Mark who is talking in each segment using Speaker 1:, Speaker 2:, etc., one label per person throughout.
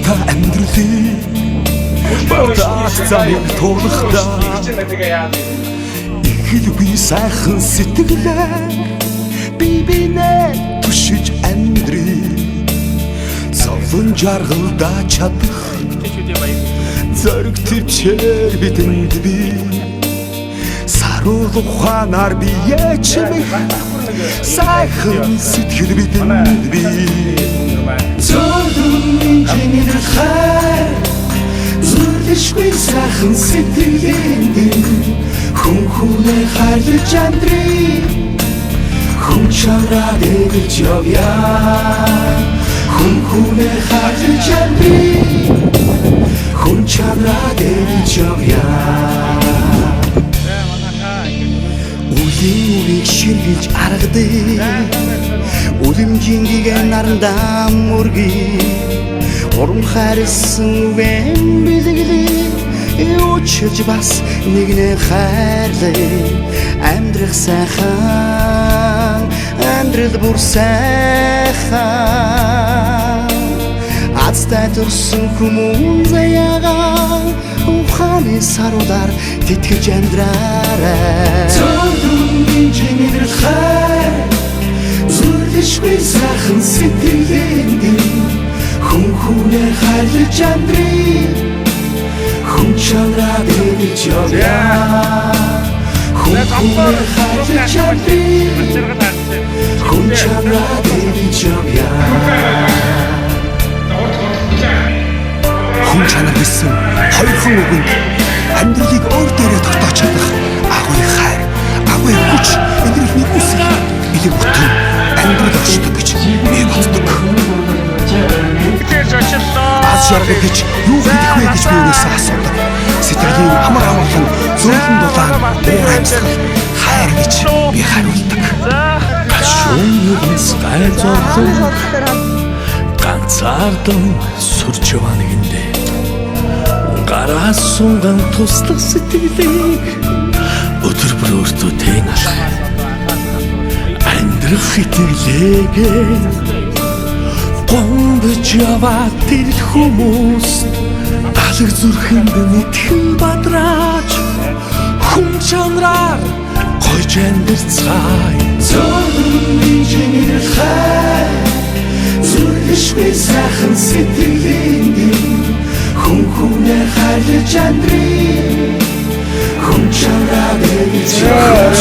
Speaker 1: та амьдралын багтаах замыг туулахдаа ихэлгүй сайхан сэтгэлээр би бинээ түшиж амьдрий зовлон жаргалдаа чадах зориг төвчээр бидэнд би саруул ухаанаар бие чимэх сайхан сэтгэл бидэнд би зөрдөн жинэр хай зүрлэшгүй сайхан сэтгэлэнд хүн хүнээ хайрлаж амьдрий хүн чанараа дэгэж явъя хүн хүнээ хайрлаж амьдрий хүн чанараа дэгэж явъя Үлийг ширгэж аргадаг Үлэмжингийг нарандаа мөргий Урам хайрсан үгэн бэлгэлээ Училж бас нэгнээ хайрлаа Амьдрах сайхан Амьдрал бүр сайхан Азтай төрсөн хүмүүн заяагаа Ухааны саруудаар тэтгэж амьдраарай Зөрдөн жинэр хай Зүрлэшгүй сайхан сэтгэлэнд хүн хүнээ хайрлаж амьдрий хүн чанараа дэгэж явъя хүн хүнээ хайрлаж амьдрий хүн чанараа дэгэж явъя хүн чанар гэсэн хоёрхан үгэнд амьдралыг өөр дээрээ тогтоож чадах агуй хайр, агуй хүч, энэрхний үсэг бэлэг бүтэн амьдрал оршдог гэж би боддог. Аз жаргал гэж юу хэлэх вэ гэж би өөрөөсөө асуудаг. Сэтгэлийн амар амгалан зөөлөн дулаан уур амьсгал хайр гэж би хариулдаг. Гашуунаас гайзорлон ганцаардан сүрж яваа нэгэндээ гараас сунган туслах сэтгэлийг өдөр бүр өөртөө тэн алах амьдрах итгэлээгээ гомдож яваа тэр хүмүүс алг зүрхэнд нэтгэн бадрааж хүн чанараар гойж амьдцгаая зөрдөн жинэр хай зүрлэшгүй сайхан сэтгэлэнд хүн хүнээ хайрлаж амьдрий хүн чанараа дэгэж явъя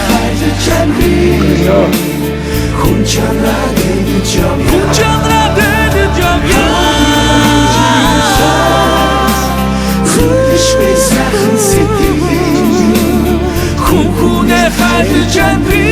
Speaker 1: хайрлаж амьдрий хүн чанараа дэгэж явъя зүрлэшгүй сайхан сэтгэлэнд хүн хүнээ хайрлаж амьдрий